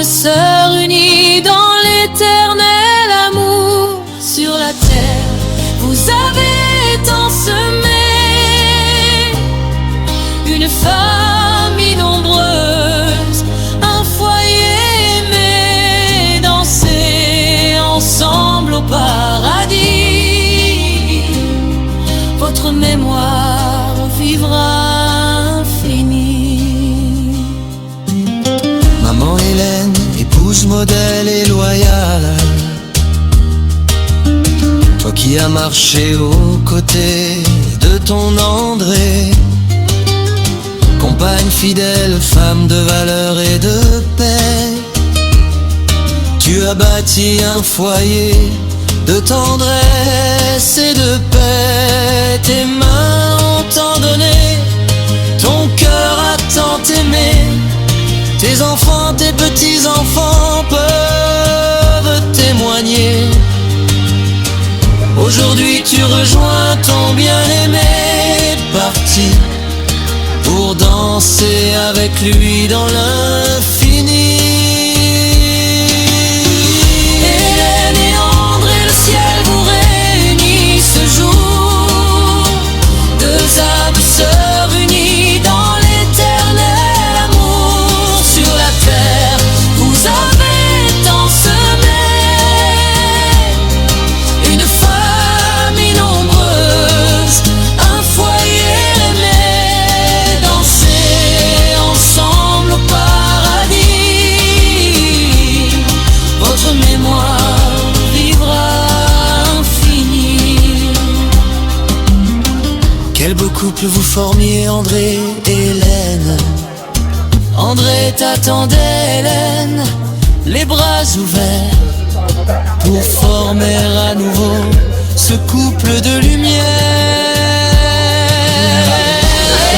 sœurs unies dans l'éternel amour. Sur la terre, vous avez tant semé une famille nombreuse, un foyer aimé, danser ensemble au paradis. Votre mémoire vivra infinie. Maman Hélène, épouse modèle et loyale, toi qui as marché aux côtés de ton André, compagne fidèle, femme de valeur et de paix. Tu as bâti un foyer de tendresse et de paix. Tes mains ont tant donné, ton cœur a tant aimé. Tes enfants, tes petits-enfants peuvent témoigner. Aujourd'hui tu rejoins ton bien-aimé parti pour danser avec lui dans l'infini. Hélène et André, le ciel vous réunit ce jour. Deux âmes sœurs unies dans l'éternel amour. Sur la terre, vous avez tant semé une famille nombreuse, un foyer aimé, danser ensemble au paradis. Votre mémoire vivra infinie. Quel beau couple vous formiez, André et Hélène. André t'attendait, Hélène, les bras ouverts, pour former à nouveau ce couple de lumière.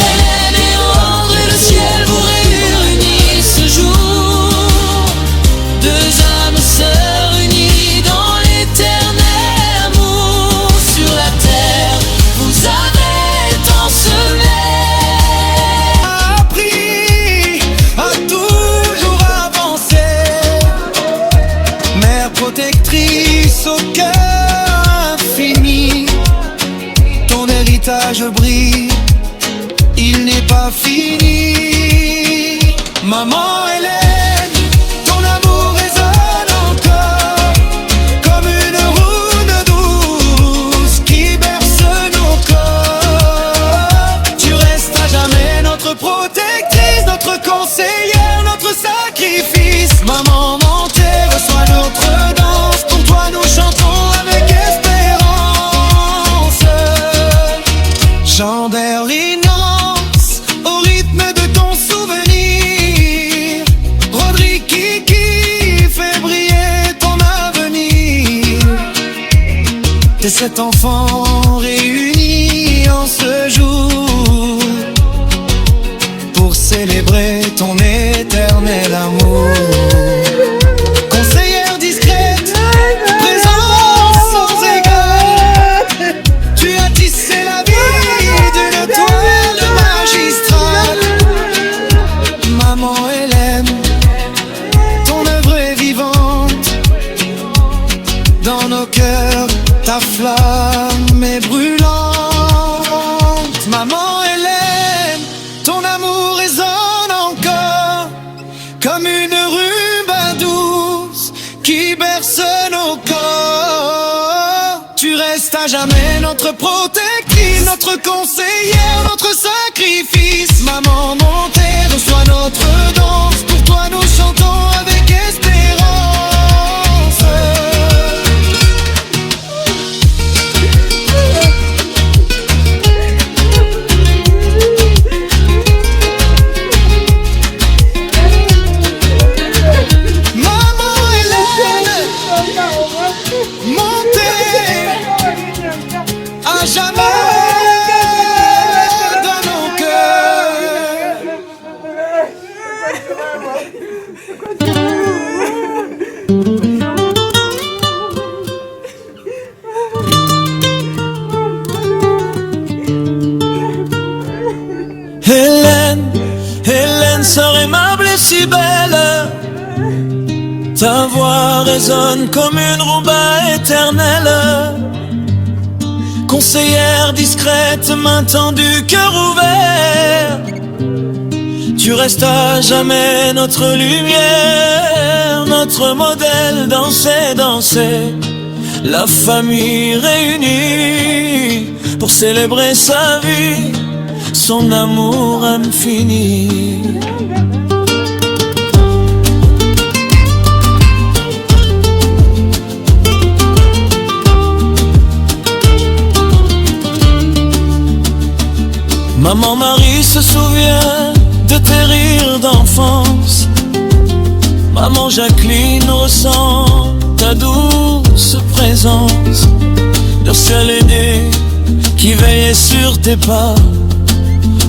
Hélène et André, le ciel vous réunit ce jour. Deux âmes sœurs unies dans l'éternel amour. Sur la terre, vous avez tant semé. Appris à toujours avancer, mère protectrice au cœur infini. Ton héritage brille, il n'est pas fini. Maman Hélène, ton amour résonne encore comme une route douce qui berce nos corps. Tu restes à jamais notre protectrice, notre conseillère, notre sacrifice. Maman montée, reçois notre danse. Pour toi nous chantons avec espérance. Chant Berlinance au rythme de ton souvenir. Rodrigue qui fait briller ton avenir. Tes 7 enfants réunis en ce jour pour célébrer ton éternel amour. Conseillère discrète, présence sans égal, tu as tissé la vie d'une toile magistrale. Maman Hélène, ton œuvre est vivante dans nos cœurs, ta flamme est brûlante. Maman Hélène, ton amour résonne encore comme une rumba douce qui berce nos corps. Tu restes à jamais notre protectrice, notre conseillère, notre sacrifice. Maman montée, reçois notre danse. Pour toi nous chantons avec espérance. Maman Hélène, montée à jamais dans nos cœurs. Hélène, Hélène, sœur aimable et si belle, Ta voix résonne comme une rumba éternelle, conseillère discrète, main tendue, cœur ouvert. Tu restes à jamais notre lumière, notre modèle, danser, danser. La famille réunie pour célébrer sa vie, son amour infini. Maman Marie se souvient de tes rires d'enfance. Maman Jacqueline ressent ta douce présence. Leur seul aîné qui veillait sur tes pas,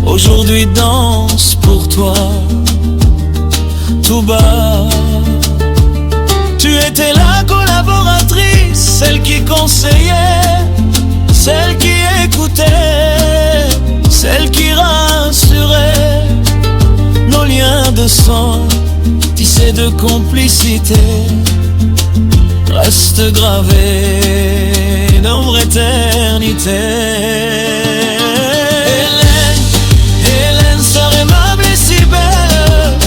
aujourd'hui danse pour toi, tout bas. Tu étais la collaboratrice, celle qui conseillait, celle qui écoutait, celle qui rassurait. Nos liens de sang, tissés de complicité, restent gravés dans notre éternité. Hélène, Hélène, sœur aimable et si belle,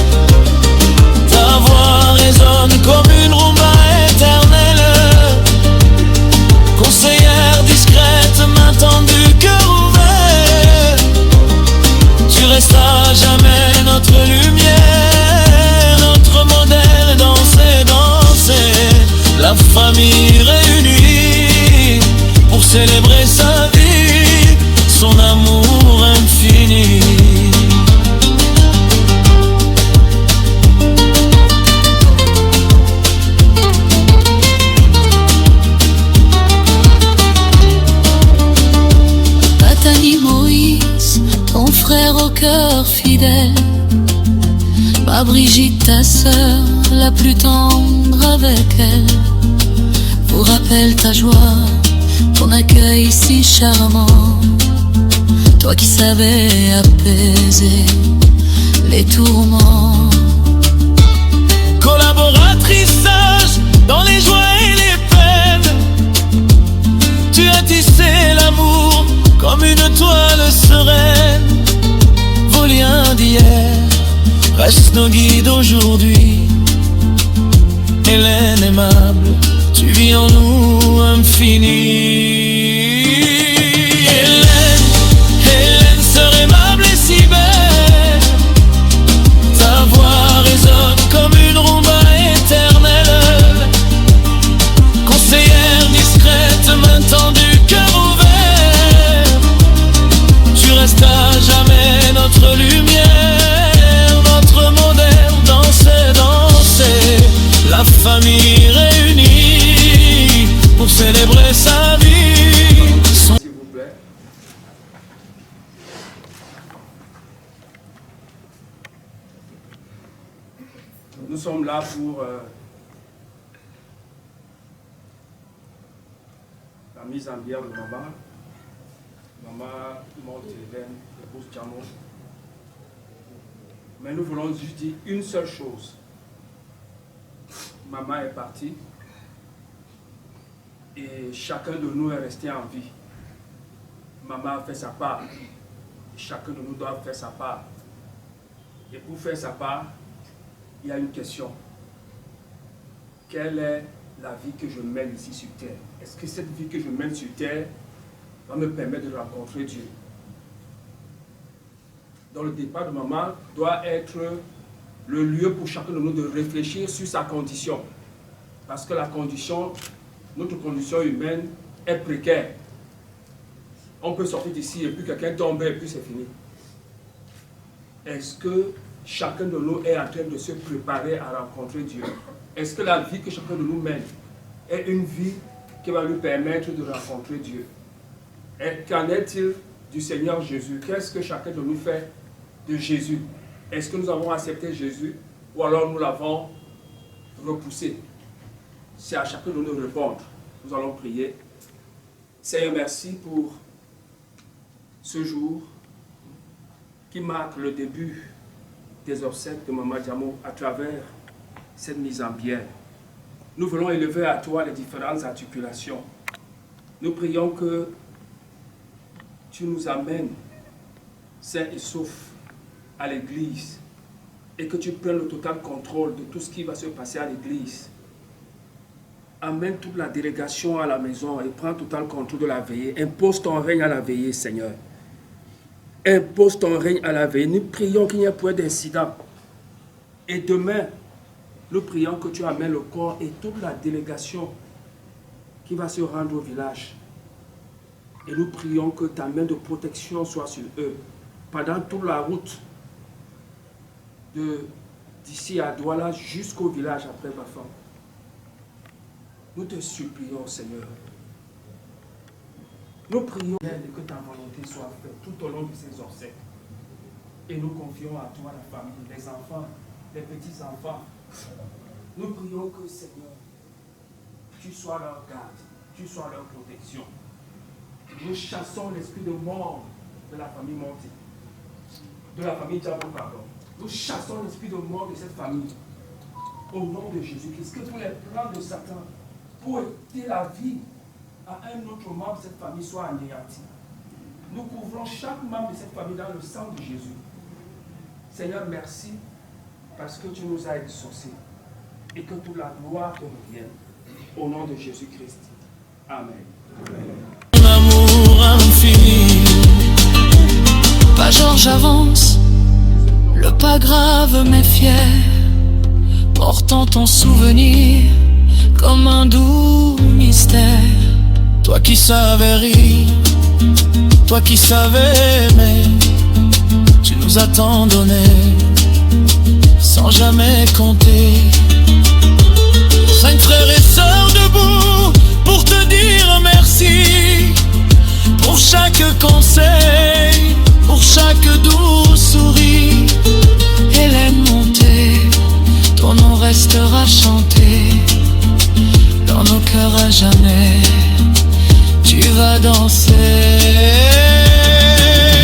ta voix résonne comme une rumba éternelle, conseillère discrète, main tendue, cœur ouvert. Tu restes à jamais notre lumière, notre modèle, danser, danser. La famille réunie pour célébrer sa vie, son amour infini. Patani Moïse, ton frère au cœur fidèle, ma Brigitte, ta sœur, la plus tendre avec elle, vous rappelle ta joie, ton accueil si charmant, toi qui savais apaiser les tourments. Collaboratrice sage dans les joies et les peines, tu as tissé l'amour comme une toile sereine. Vos liens d'hier restent nos guides aujourd'hui. Hélène aimable, tu vis en nous infini. Hélène, Hélène, sœur aimable et si belle, ta voix résonne comme une rumba éternelle, conseillère discrète, main tendue, cœur ouvert. Tu restes à jamais notre lumière, notre modèle, danser, danser. La famille réunie pour célébrer sa vie. S'il vous plaît. Nous sommes là pour la mise en bière de maman. Maman monte Hélène, épouse Djamo. Mais nous voulons juste dire une seule chose. Maman est partie et chacun de nous est resté en vie. Maman a fait sa part. Chacun de nous doit faire sa part. Et pour faire sa part, il y a une question. Quelle est la vie que je mène ici sur terre? Est-ce que cette vie que je mène sur terre va me permettre de rencontrer Dieu? Donc le départ de maman doit être le lieu pour chacun de nous de réfléchir sur sa condition. Parce que la condition, notre condition humaine est précaire. On peut sortir d'ici et puis quelqu'un tombe et puis c'est fini. Est-ce que chacun de nous est en train de se préparer à rencontrer Dieu? Est-ce que la vie que chacun de nous mène est une vie qui va lui permettre de rencontrer Dieu? Et qu'en est-il du Seigneur Jésus? Qu'est-ce que chacun de nous fait de Jésus? Est-ce que nous avons accepté Jésus ou alors nous l'avons repoussé? C'est à chacun de nous de répondre. Nous allons prier. Seigneur, merci pour ce jour qui marque le début des obsèques de Maman Djamo à travers cette mise en bière. nous voulons élever à toi les différentes articulations. Nous prions que tu nous amènes sains et saufs à l'église et que tu prennes le total contrôle de tout ce qui va se passer à l'église. Amène toute la délégation à la maison et prends total contrôle de la veillée. Impose ton règne à la veillée, Seigneur. Impose ton règne à la veillée. Nous prions qu'il n'y ait point d'incident. Et demain, nous prions que tu amènes le corps et toute la délégation qui va se rendre au village. Et nous prions que ta main de protection soit sur eux pendant toute la route d'ici à Douala jusqu'au village après Bafang. Nous te supplions, Seigneur. Nous prions que ta volonté soit faite tout au long de ces obsèques. Et nous confions à toi la famille, les enfants, les petits-enfants. Nous prions que, Seigneur, tu sois leur garde, tu sois leur protection. Nous chassons l'esprit de mort de la famille Monté, de la famille Diabo, pardon. Nous chassons l'esprit de mort de cette famille. Au nom de Jésus-Christ, que tous les plans de Satan pour ôter la vie à un autre membre de cette famille soient anéantis. Nous couvrons chaque membre de cette famille dans le sang de Jésus. Seigneur, merci parce que tu nous as exaucés et que toute la gloire te revienne. Au nom de Jésus-Christ. Amen. Mon amour infini, pas genre j'avance, le pas grave mais fier, portant ton souvenir comme un doux mystère. Toi qui savais rire, toi qui savais aimer, tu nous as tant donné sans jamais compter. 5 frères et sœurs debout pour te dire merci, pour chaque conseil, pour chaque doux sourire. Hélène Monté, ton nom restera chanté dans nos cœurs à jamais. Tu vas danser.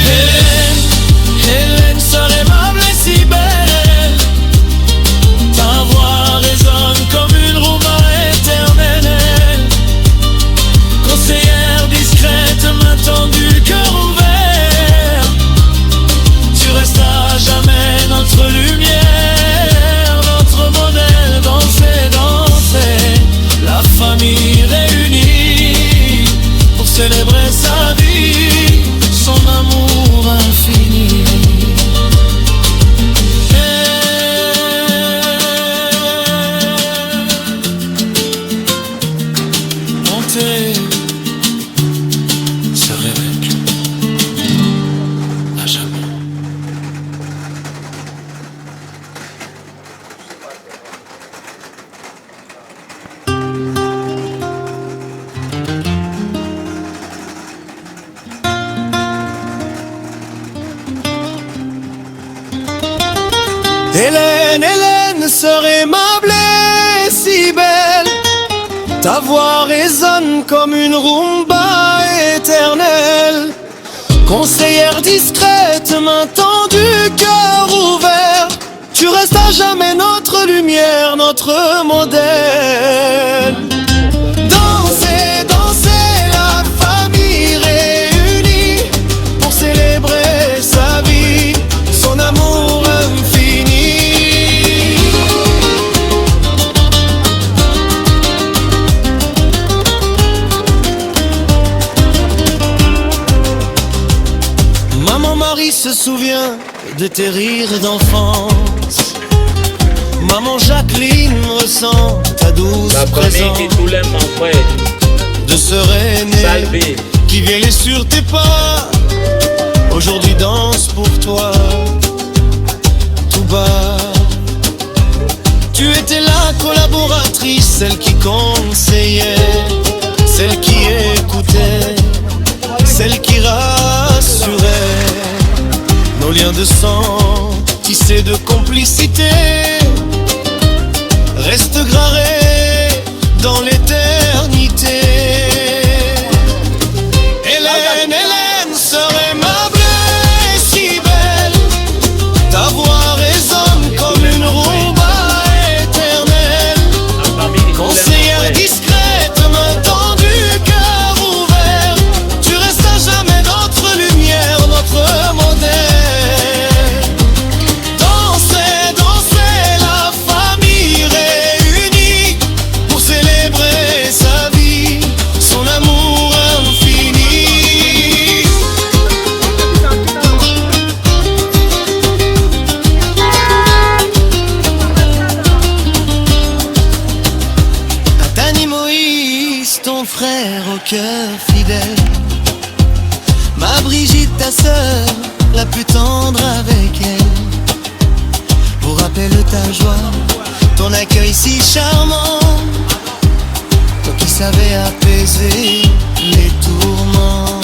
Hélène, Hélène, sœur aimable et si belle, ta voix résonne comme une rumba éternelle. Conseillère discrète, main tendue, cœur ouvert, tu restes à jamais notre lumière, notre modèle. Danser, danser, la famille réunie pour célébrer sa vie, son amour infini. Monter, se réveille à jamais. Hélène, Hélène, sœur aimable et si belle, ta voix résonne comme une rumba éternelle. Conseillère discrète, main tendue, cœur ouvert, tu restes à jamais notre lumière, notre modèle. Danser, danser, la famille réunie pour célébrer sa vie, son amour infini. Maman Marie se souvient de tes rires d'enfance. Maman Jacqueline ressent ta douce La famille présence qui tout l'aime, mon frère. de sœur aînée Salvé. qui veille sur tes pas. Aujourd'hui danse pour toi, tout bas. Tu étais la collaboratrice, celle qui conseillait, celle qui écoutait, celle qui rassurait. Nos liens de sang, tissés de complicité, restent gravés dans l'éternité. Hélène, Hélène, sœur aimable et si belle, ta voix résonne comme une rumba éternelle. La famille qui tout l'aime, ta joie, ton accueil si charmant, toi qui savais apaiser les tourments.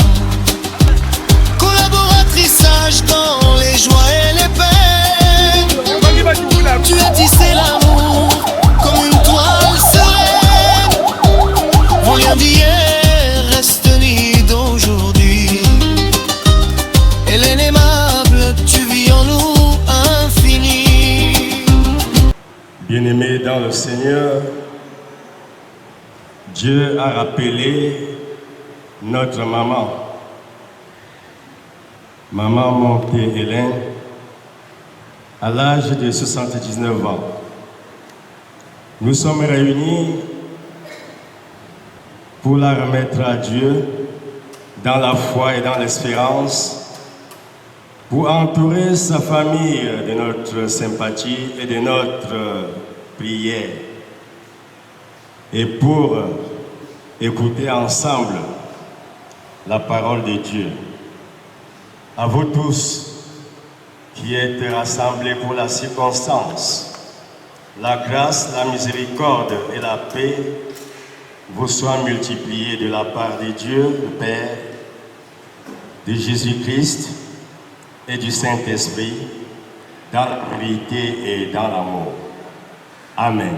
Collaboratrice sage dans les joies et les peines, tu as tissé l'amour comme une toile sereine. Rien d'hier reste ni d'aujourd'hui. Hélène aimable, tu vis en nous infini. Bien-aimés dans le Seigneur, Dieu a rappelé notre maman. Maman Montée Hélène, à l'âge de 79 ans. Nous sommes réunis pour la remettre à Dieu dans la foi et dans l'espérance, pour entourer sa famille de notre sympathie et de notre prière, et pour écouter ensemble la parole de Dieu. À vous tous qui êtes rassemblés pour la circonstance, la grâce, la miséricorde et la paix vous soient multipliées de la part de Dieu, le Père, de Jésus-Christ et du Saint-Esprit, dans la vérité et dans l'amour. Amen.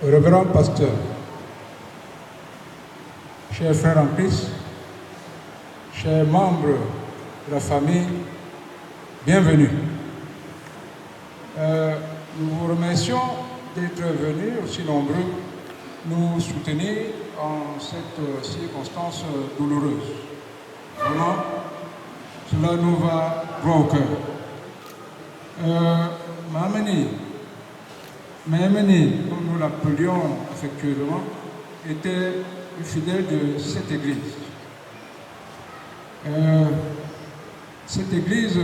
Révérend pasteur, chers frères en Christ, chers membres de la famille, bienvenue. Nous vous remercions d'être venus aussi nombreux nous soutenir en cette circonstance douloureuse. Vraiment, cela nous va droit au cœur. Maïmeni, comme nous l'appelions affectueusement, était une fidèle de cette église. Cette église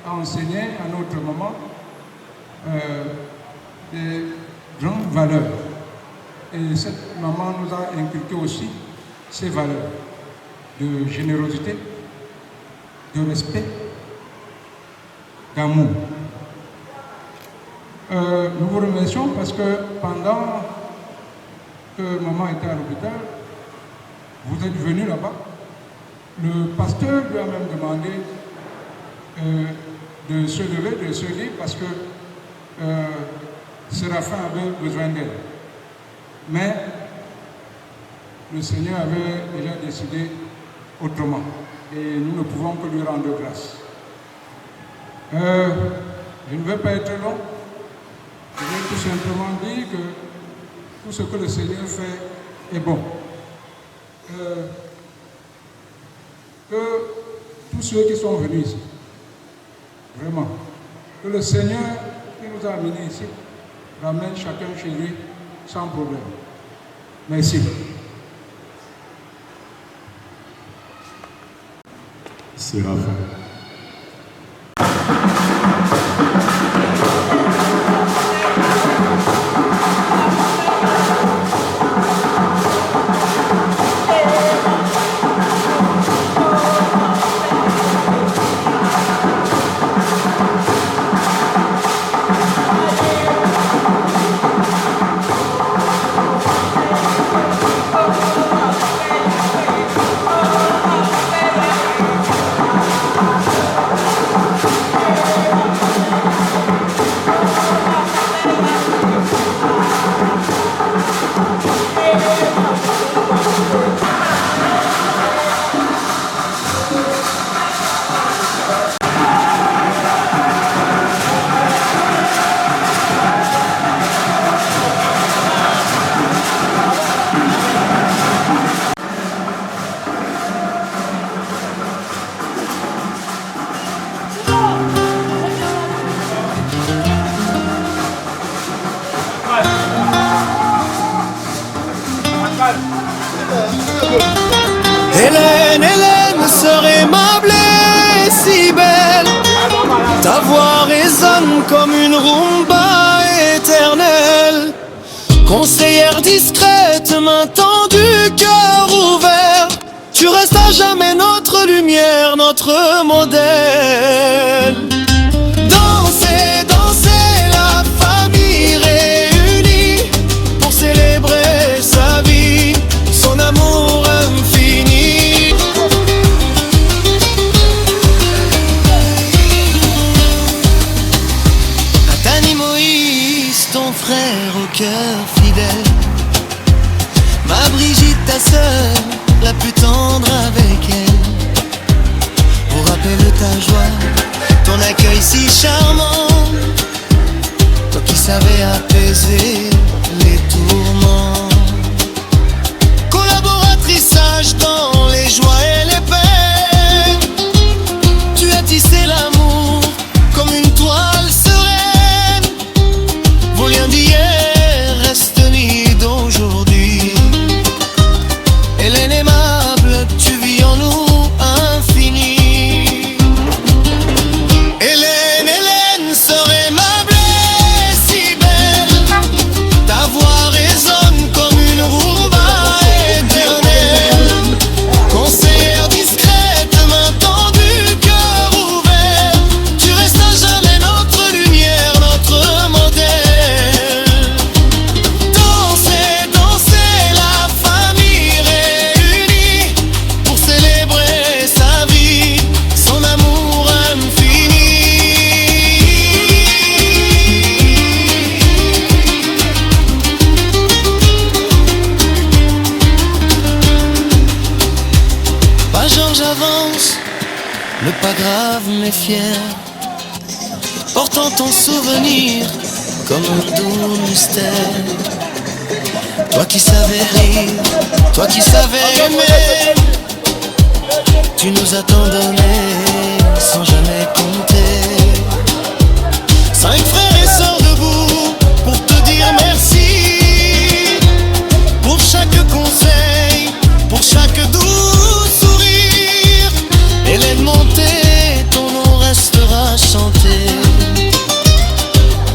a enseigné à notre maman des grandes valeurs. Et cette maman nous a inculqué aussi ces valeurs de générosité, de respect, d'amour. Nous vous remercions parce que pendant que maman était à l'hôpital, vous êtes venu là-bas. Le pasteur lui a même demandé de se lever, de se lever parce que Séraphin avait besoin d'elle. Mais le Seigneur avait déjà décidé autrement et nous ne pouvons que lui rendre grâce. Je ne vais pas être long. Je vais tout simplement dire que tout ce que le Seigneur fait est bon. Que tous ceux qui sont venus ici, vraiment, que le Seigneur qui nous a amenés ici ramène chacun chez lui sans problème. Merci. Séraphin. Hélène, Hélène, sœur aimable et si belle, ta voix résonne comme une rumba éternelle. Conseillère discrète, main tendue, cœur ouvert, tu restes à jamais notre lumière, notre modèle. Danser, danser, la famille réunie pour célébrer sa vie, son amour infini. Atani Moïse, ton frère au cœur fidèle, ma Brigitte, ta sœur, la plus tendre avec elle, pour rappeler ta joie, ton accueil si charmant, toi qui savais apaiser les tourments. Collaboratrice sage dans les joies et les peines, tu as tissé l'amour comme une toile sereine. Vos liens d'hier restent unis d'aujourd'hui. Hélène aimable, tu vis en nous infini. Hélène, Hélène, sœur aimable et si belle, ta voix résonne comme une rumba éternelle. Conseillère discrète, main tendue, cœur ouvert, tu restes à jamais notre lumière, notre modèle. Danser, danser, la famille réunie pour célébrer sa vie, son amour infini. Pas Georges avance, le pas grave mais fier, portant ton souvenir comme un doux mystère. Toi qui savais rire, toi qui savais aimer, tu nous as tant donné sans jamais compter. 5 frères et sœurs debout pour te dire merci, pour chaque conseil, pour chaque doux sourire. Hélène montée, ton nom restera chanté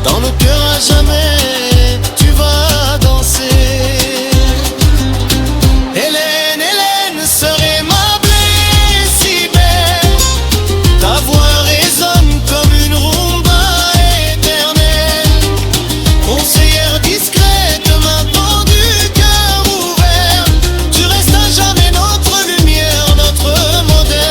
dans nos cœurs à jamais, tu vas danser. Hélène, Hélène, sœur aimable et si belle, ta voix résonne comme une rumba éternelle. Conseillère discrète, main tendue, cœur ouvert, tu restes à jamais notre lumière, notre modèle.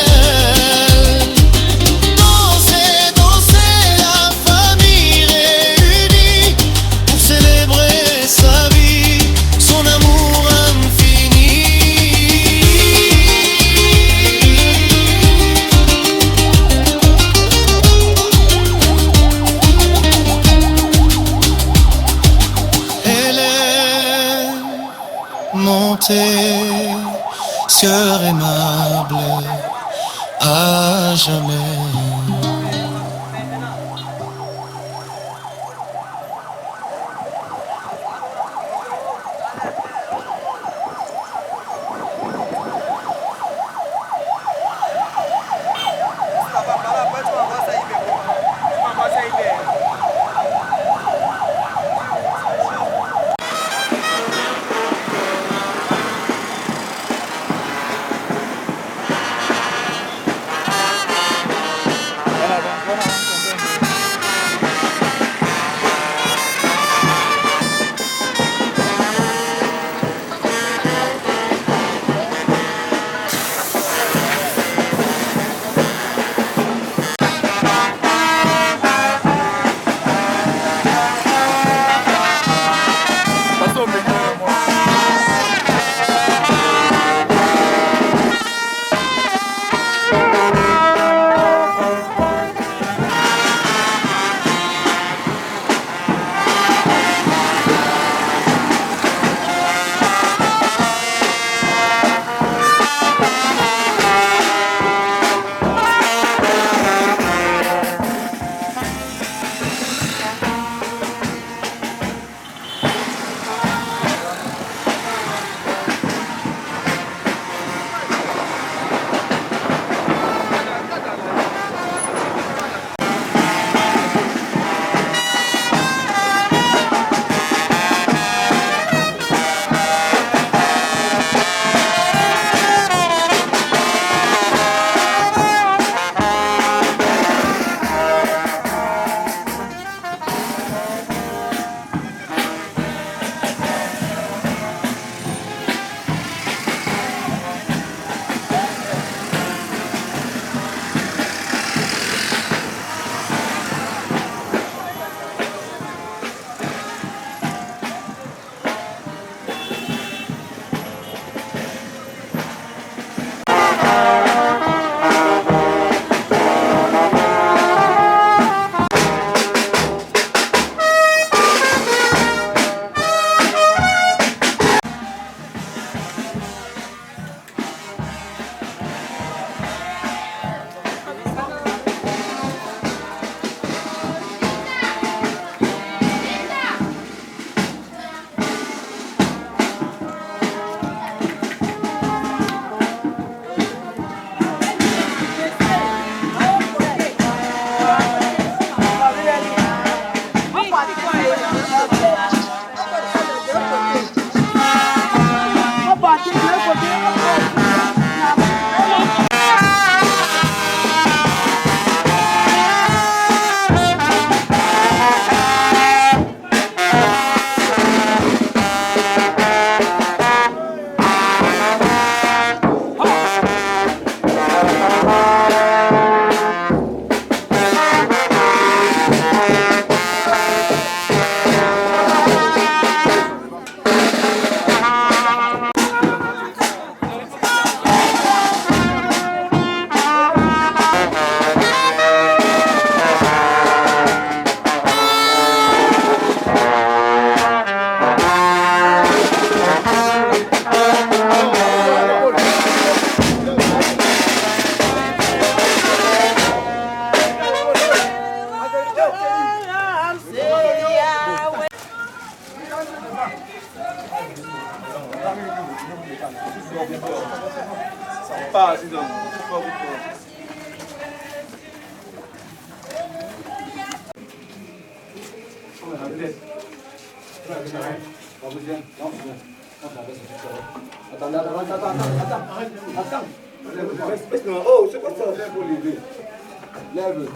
Danser, danser, la famille réunie pour célébrer sa vie, son amour infini. Hélène, montée, sœur aimable, à jamais. pas, dis donc. Pas beaucoup. Attends. Oh, c'est quoi ça? Lève.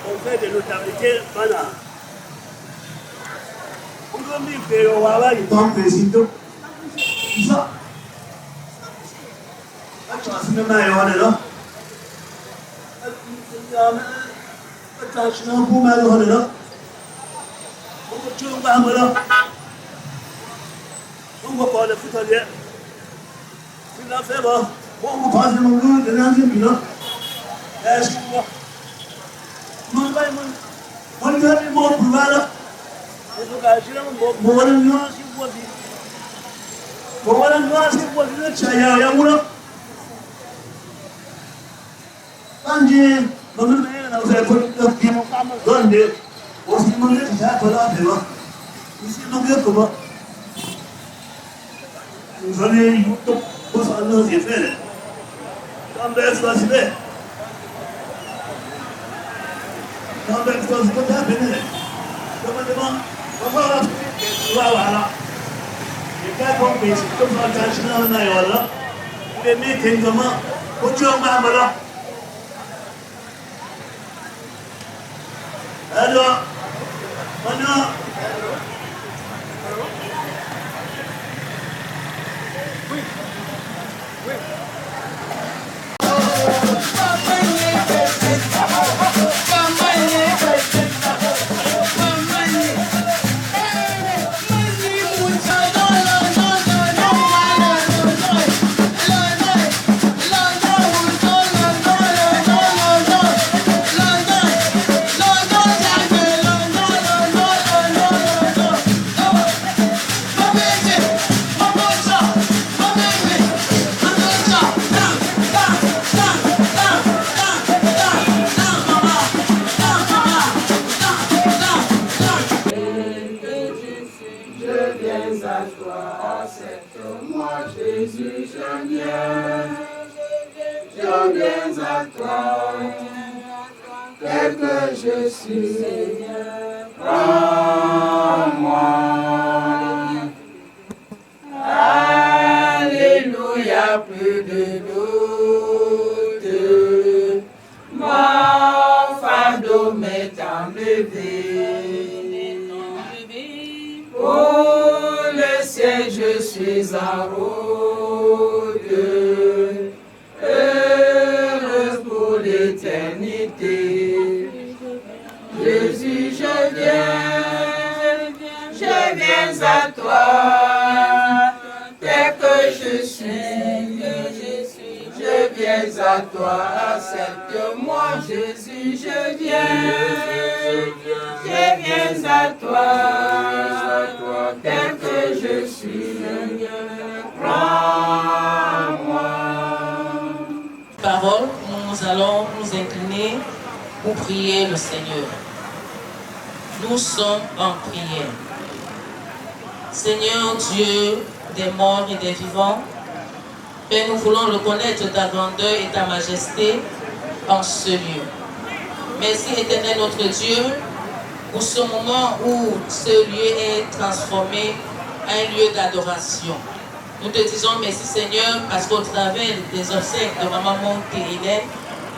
On fait de notabilité, voilà. On va me faire au Hawaï, tant que président. Ça. Tu as signé ma yone là. Tu as signé un peu ma yone là. On va tuer un peu là. On va pas le foutre là. Tu l'as fait là. On va passer mon gars de l'ensemble là. Est-ce que moi? Mon gars, mon gars, mon pouvoir. Et donc, je suis là, mon gars, non, c'est quoi dire? Mon gars, non, c'est quoi dire? Tu as ya moula. Anji, mon gars, on a fait pour le film. Donne, aussi mon gars, tu as pas là, tu vois. Ici, mon gars, comment? Vous allez, YouTube, vous allez, c'est fait. Quand est-ce que c'est fait? Quand est-ce que c'est fait? Comment? Voilà. Les gars vont payer comme ça, international, là. Les meetings, comment? Où tu en vas, là? Alors, maintenant. Oui. Oui. Parole, nous allons nous incliner pour prier le Seigneur. Nous sommes en prière. Seigneur Dieu des morts et des vivants, Père, nous voulons reconnaître ta grandeur et ta majesté en ce lieu. Merci éternel notre Dieu pour ce moment où ce lieu est transformé en un lieu d'adoration. Nous te disons merci Seigneur parce qu'au travers des obsèques de Maman Monte Hélène,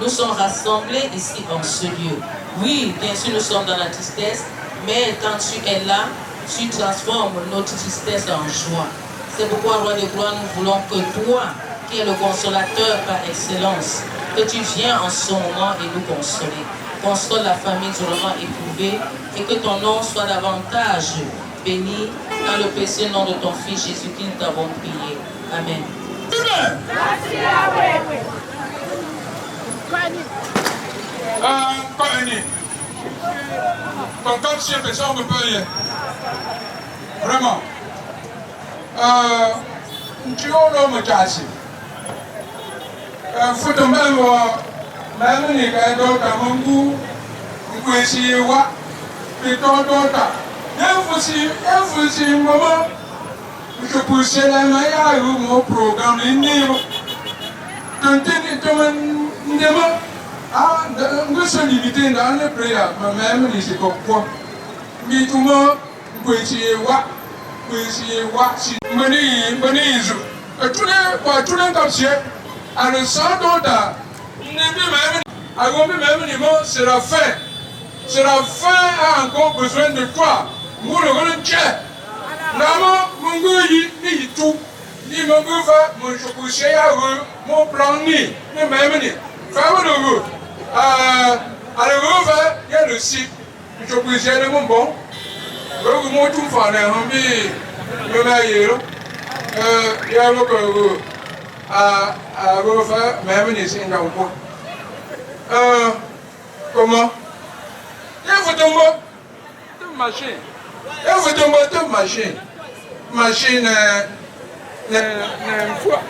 nous sommes rassemblés ici en ce lieu. Oui, bien sûr nous sommes dans la tristesse, mais quand tu es là, tu transformes notre tristesse en joie. C'est pourquoi, Roi de gloire, nous voulons que toi, qui es le consolateur par excellence, que tu viennes en ce moment et nous consoler. Console la famille durement éprouvée et que ton nom soit davantage béni dans le précieux nom de ton Fils Jésus-Christ, nous t'avons prié. Amen. Vraiment. Tu as me caché. Faut te mettre même les gars d'autres à mon goût. Vous pouvez essayer voir. Et d'autres. Il faut maman. Je poussais la maille ou mon programme est niveau. Nous sommes limités dans les prières, même les écoles. Mais tout le monde, vous pouvez essayer voir. Si vous tous les comme ça, à le sang d'Oda, c'est la fin. C'est la fin a encore besoin de toi. Moi, le tien. Namo, mon goût, il tout. Il me va, mon chocouché à eux, mon plan ni, même ni. Fais-moi le goût. À le va, il y a le site. Je chocouché de mon bon. Le mot tout fan, le maillot. Il y a le goût. À refaire, même ni c'est un point. Comment? Il faut tomber de machine. Il faut tomber de machine. Machine n'est fois.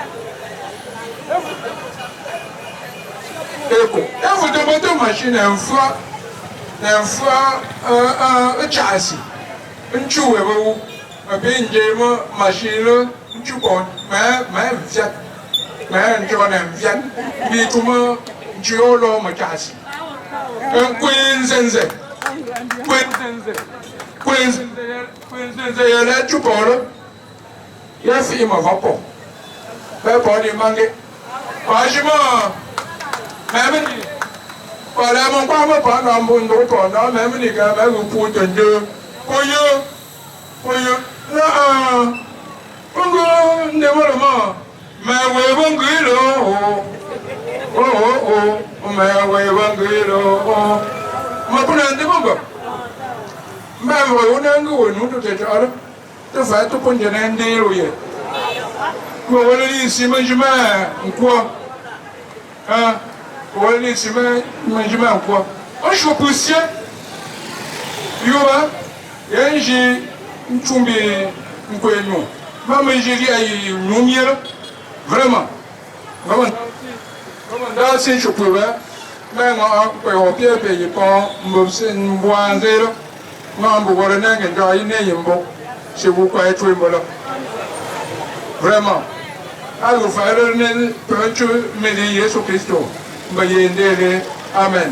Il faut tomber de machine un fois un châssis. Un chou est beau. Un peu une machine, un chou bon. Mais viens. Mais un jour un viens. Mais comment tu as l'homme châssis? Un queen sense. Queen, il y a tout pour le. Il y a fait ma rapport. Mais pour les manguer. Franchement, même voilà, mon père pas dans mon dos pendant même les gars, même pour te dire. Pour là, on ne vraiment. Mais oui, bon gris, mais oui, bon gris, ma prenez des bombes. Mais on a un goût, nous tout est à de faire tout pour une année. Vous voulez ici, mais je mets quoi? Hein? Vous voulez ici, mais je mets quoi? Oh, je suis poussé. You vois? Et j'ai une tombe, une cohésion. Maman, j'ai dit à une vraiment. Vraiment. Dans ces jours, mais moi, on peut payer pour me boire un zéro. Moi, je vais aller c'est pourquoi être vraiment. Alors, il faut aller Jésus Christ. Amen.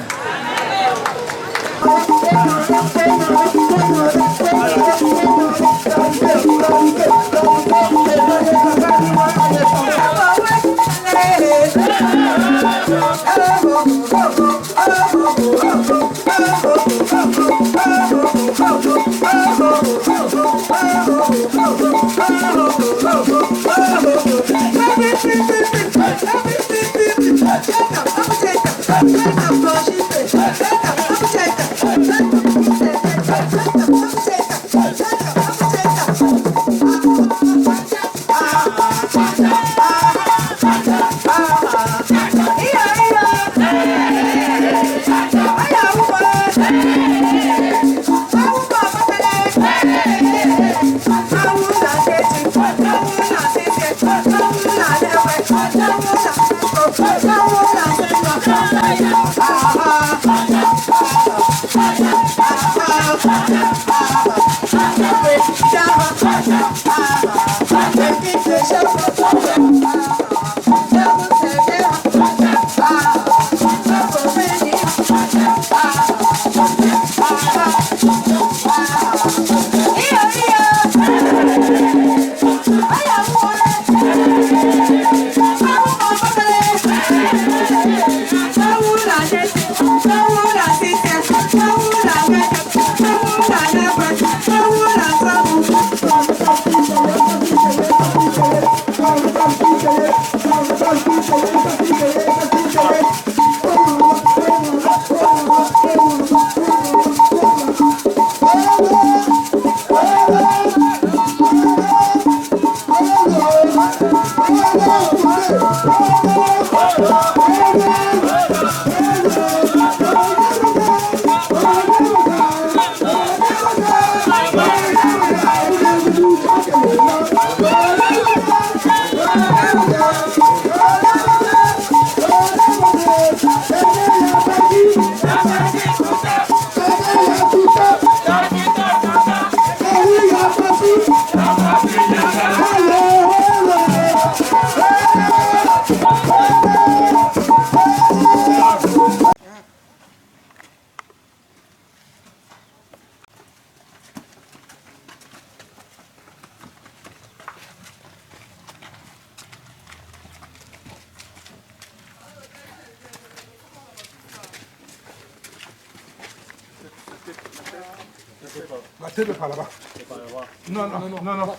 La tête est par là-bas. Non, non, non, non. Non.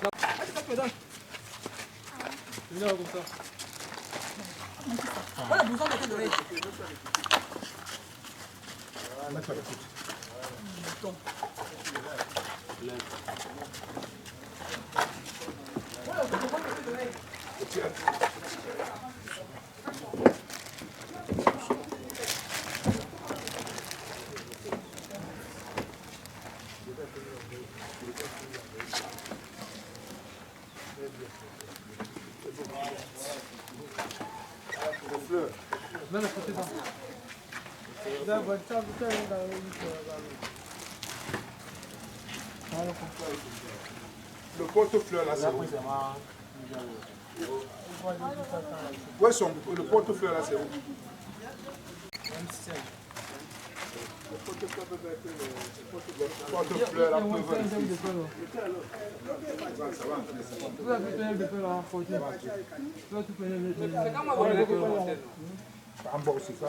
Le porte-fleurs là, c'est où? Où est le porte-fleurs là, c'est où? Le porte-fleurs là, peut venir. En bas aussi, ça.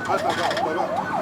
Vai, vai, vai, vai.